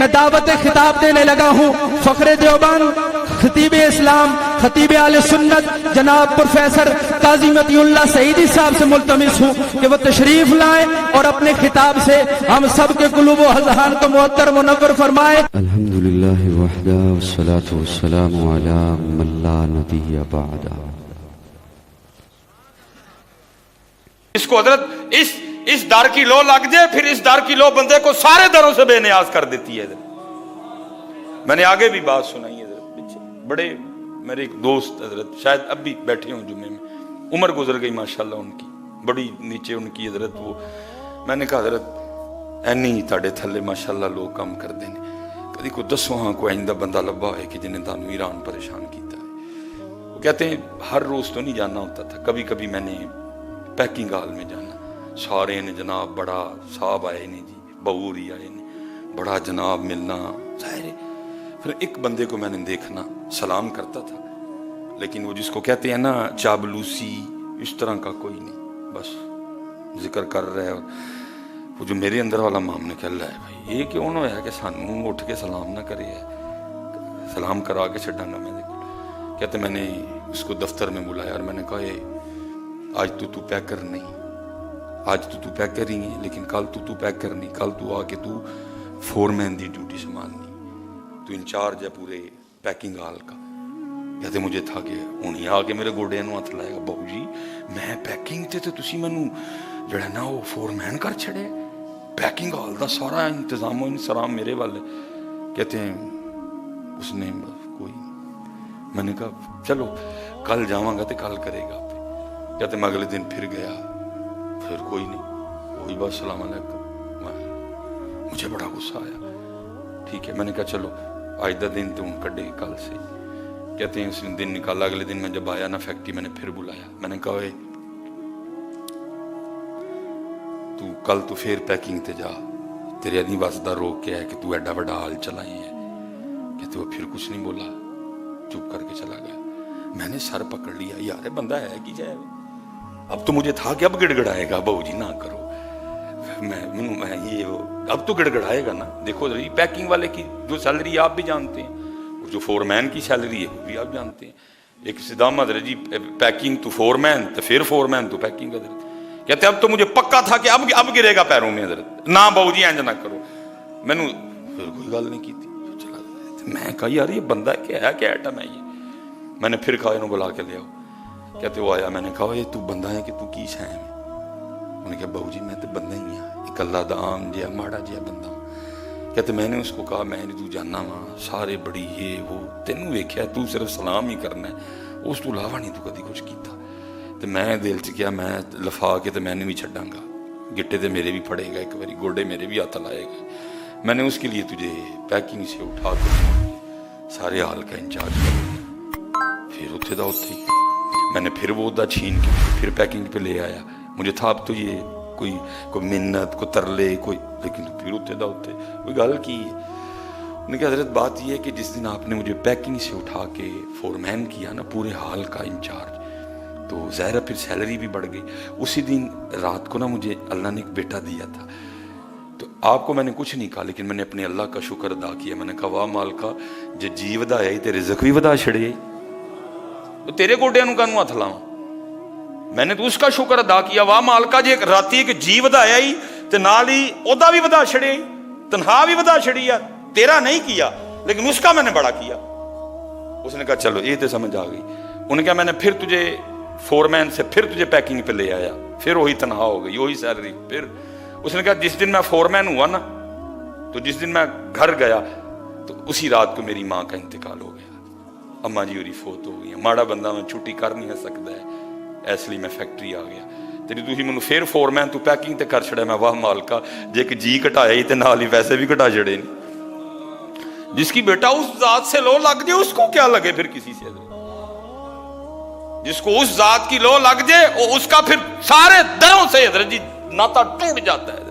میں دعوت خطاب دینے لگا ہوں فخر دیوبند خطیب اسلام خطیب اہل سنت جناب پروفیسر قاضی مطیع اللہ سعیدی صاحب سے ملتمس ہوں کہ وہ تشریف لائیں اور اپنے خطاب سے ہم سب کے قلوب و اذہان کو معطر منور فرمائے. الحمدللہ وحدہ والصلاة والسلام علی من لا نبی بعدہ. اس کو حضرت اس در کی لو لگ جائے پھر اس در کی لو بندے کو سارے دروں سے بے نیاز کر دیتی ہے. میں نے آگے بھی بات سنائی ہے پیچھے بڑے میرے ایک دوست حضرت شاید اب بھی بیٹھے ہوں جمعے میں, عمر گزر گئی ماشاءاللہ ان کی, بڑی نیچے ان کی حضرت. وہ میں نے کہا حضرت اینی تاڑے تھلے ماشاءاللہ لوگ کام کر دینے, کدی کو دسو ہاں کوئی آئندہ بندہ لبا ہے کہ جنہیں تانو ایران پریشان کیتا ہے. وہ کہتے ہیں ہر روز تو نہیں جانا ہوتا تھا, کبھی کبھی میں نے پیکنگ ہال میں جانا, سارے نے جناب بڑا صاحب آئے نے جی, بہوری آئے نے, بڑا جناب ملنا ظاہر ہے. پھر ایک بندے کو میں نے دیکھنا سلام کرتا تھا, لیکن وہ جس کو کہتے ہیں نا چابلوسی اس طرح کا کوئی نہیں, بس ذکر کر رہا ہے. اور وہ جو میرے اندر والا مام نے کہہ رہا ہے بھائی یہ کیوں نہ ہے کہ سانوں اٹھ کے سلام نہ کرے ہے, سلام کرا کے چھڈاں گا. میں دیکھو کہتے میں نے اس کو دفتر میں بلایا اور میں نے کہا آج تو پیکر نہیں, آج تو پیکر ہی ہے, لیکن کل تو پیکر نہیں, کل تو آ کے تو فورمین دی ڈیوٹی سنبھالنی, تو انچارج ہے پورے پیکنگ ہال کا. کہتے مجھے تھا کہ انہیں آ کے میرے گوڑے نو ہاتھ لائے گا, بہو جی میں پیکنگ تے تو تسی مینوں جڑا نا وہ فورمین کر چھڑے, پیکنگ ہال دا سارا انتظام و انصرام میرے والے. کہتے ہیں اس نے کوئی, میں نے کہا چلو کل جاواں گا تے کل کرے گا. کہتے میں اگلے دن پھر گیا, پھر کوئی نہیں, کوئی بات السلام علیکم. مجھے بڑا غصہ آیا. ٹھیک ہے میں نے کہا چلو آج دا دن تو ان کڈے کل سے. کہتے ہیں اس نے دن نکالا, اگلے دن میں جب آیا نا فیکٹری میں نے پھر بلایا. میں نے کہا تو کل تو پھر پیکنگ تے جا, تیرے ادھی واسطہ روک کے ہے کہ تو ایڈا بڑا حال چلائے ہے. کہتے وہ پھر کچھ نہیں بولا, چپ کر کے چلا گیا. میں نے سر پکڑ لیا, یار بندہ ہے کہ جائے, اب تو مجھے تھا کہ اب گڑ گڑائے گا, بہو جی نہ کرو, میں یہ اب تو گڑ گڑائے گا نا. دیکھو پیکنگ والے کی جو سیلری آپ بھی جانتے ہیں, جو فورمین کی سیلری ہے وہ بھی آپ جانتے ہیں. ایک صدام حضرت جی پیکنگ تو فورمین تو پھر فورمین تو پیکنگ حضرت. کہتے اب تو مجھے پکا تھا کہ اب گرے گا پیروں میں حضرت, نہ بہو جی اینج نہ کرو. میں نے پھر کوئی گل نہیں کی تھی, چلا گیا. میں کہا یار یہ بندہ کیا ہے, کیا ایٹم ہے یہ. میں نے پھر کہا انہوں بلا کے لے آؤ. کہتے وہ آیا, میں نے کہا یہ تو بندہ ہے کہ تو کی شے ہے. انہوں نے کہا بہو جی میں تو بندہ ہی ہاں, ایک اللہ دا عام جہا ماڑا جہا بندہ. کہتے میں نے اس کو کہا میں تو جاننا وا سارے بڑی یہ وہ, تینوں ویکھیا تو صرف سلام ہی کرنا ہے, اس تو علاوہ نہیں تو کدی کچھ کیتا. تو میں دل چ کیا میں لفا کے تو میں نے بھی چھڈاں گا, گٹے تے میرے بھی پھڑے گا, ایک باری گوڈے میرے بھی ہاتھ لائے گا. میں نے اس کے لیے تجھے پیکنگ سے اٹھا کے سارے حال کا انچارج کر دیا. پھر اتھے دا اتھے ہی میں نے پھر وہ دا چھین کے پھر پیکنگ پہ لے آیا. مجھے تھا اب تو یہ کوئی منت کوئی ترلے کوئی, لیکن پھر اتھے دا اتھے کوئی گل کی. انہوں نے کہا حضرت بات یہ ہے کہ جس دن آپ نے مجھے پیکنگ سے اٹھا کے فورمین کیا نا پورے حال کا انچارج, تو ظاہرہ پھر سیلری بھی بڑھ گئی. اسی دن رات کو نا مجھے اللہ نے ایک بیٹا دیا تھا, تو آپ کو میں نے کچھ نہیں کہا, لیکن میں نے اپنے اللہ کا شکر ادا کیا. میں نے کہا واہ مالکا جے جی ودایا ہی تے رزق بھی ودا چھڑے, تو تیرے گوڈے نو کانوں ہاتھ لاواں. میں نے تو اس کا شکر ادا کیا, واہ مالکا جے راتی ایک جی ودایا ہی تے نال ہی اودا بھی ودا چھڑے, تنہا بھی ودا چھڑی ہے. تیرا نہیں کیا لیکن اس کا میں نے بڑا کیا. اس نے کہا چلو یہ تو سمجھ آ گئی. انہوں نے کہا میں نے پھر تجھے فورمین سے پھر تجھے پیکنگ پہ لے آیا, پھر وہی تنہا ہو گئی, وہی سیلری. پھر اس نے کہا جس دن میں فورمین ہوا نا, تو جس دن میں گھر گیا تو اسی رات کو میری ماں کا انتقال ہو گیا. اماں جی ہوری فوت ہو گئی. ماڑا بندہ میں چھٹی کر نہیں سکتا ہے, اس لیے میں فیکٹری آ گیا. تیری تھی مینوں پھر فورمین تو پیکنگ تے کر چھڑیا. میں واہ مالکا جے کہ جی کٹایا ہی تے نال ہی ویسے بھی کٹا چھڑے نہیں. جس کی بیٹا اس ذات سے لو لگ جائے اس کو کیا لگے پھر کسی سے. جس کو اس ذات کی لو لگ جائے اس کا پھر سارے دروں سے حضرت جی ناتا ٹوٹ جاتا ہے.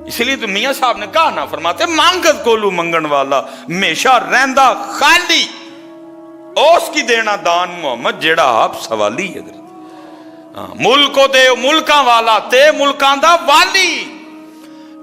اس لیے تو میاں صاحب نے کہا نا, فرماتے مانگت کولو منگن والا ہمیشہ رہندا خالی, اس کی دینا دان محمد جیڑا آپ سوالی ہے. ملک دے ملکاں والا تے ملکاں دا والی.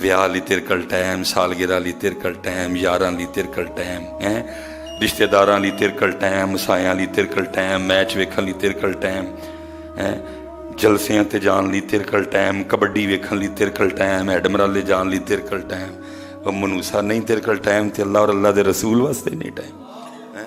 ਵਿਆਹ ਲਈ ਤੇਰੇ ਕੋਲ ਟਾਈਮ, ਸਾਲਗਿਰਾ ਲਈ ਤੇਰੇ ਕੋਲ ਟਾਈਮ, ਯਾਰਾਂ ਲਈ ਤੇਰੇ ਕੋਲ ਟਾਈਮ ਹੈ, ਰਿਸ਼ਤੇਦਾਰਾਂ ਲਈ ਤੇਰੇ ਕੋਲ ਟਾਈਮ, ਮਸਾਇਆਂ ਲਈ ਤੇਰੇ ਕੋਲ ਟਾਈਮ, ਮੈਚ ਵੇਖਣ ਲਈ ਤੇਰੇ ਕੋਲ ਟਾਈਮ ਹੈ, ਜਲਸਿਆਂ ਤੇ ਜਾਣ ਲਈ ਤੇਰੇ ਕੋਲ ਟਾਈਮ, ਕਬੱਡੀ ਵੇਖਣ ਲਈ ਤੇਰੇ ਕੋਲ ਟਾਈਮ, ਐਡਮਰਾਲੇ ਜਾਣ ਲਈ ਤੇਰੇ ਕੋਲ ਟਾਈਮ। ਉਹ ਮਨੂਸਾ ਨਹੀਂ ਤੇਰੇ ਕੋਲ ਟਾਈਮ ਤੇ ਅੱਲਾਹ ਔਰ ਅੱਲਾਹ ਦੇ ਰਸੂਲ ਵਾਸਤੇ ਨਹੀਂ ਟਾਈਮ ਹੈ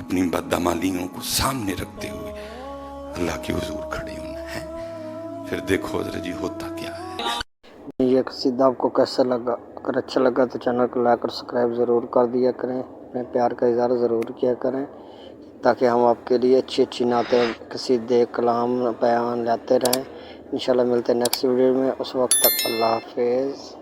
اپنی بدعمالیوں کو سامنے رکھتے ہوئے اللہ کے حضور کھڑے ہونا ہے. پھر دیکھو حضرت جی ہوتا کیا ہے. یہ قصیدہ آپ کو کیسا لگا؟ اگر اچھا لگا تو چینل کو لائک اور سبسکرائب ضرور کر دیا کریں. اپنے پیار کا اظہار ضرور کیا کریں تاکہ ہم آپ کے لیے اچھی اچھی نعتیں قصیدے کلام بیان لاتے رہیں. انشاءاللہ ملتے ہیں نیکسٹ ویڈیو میں. اس وقت تک اللہ حافظ.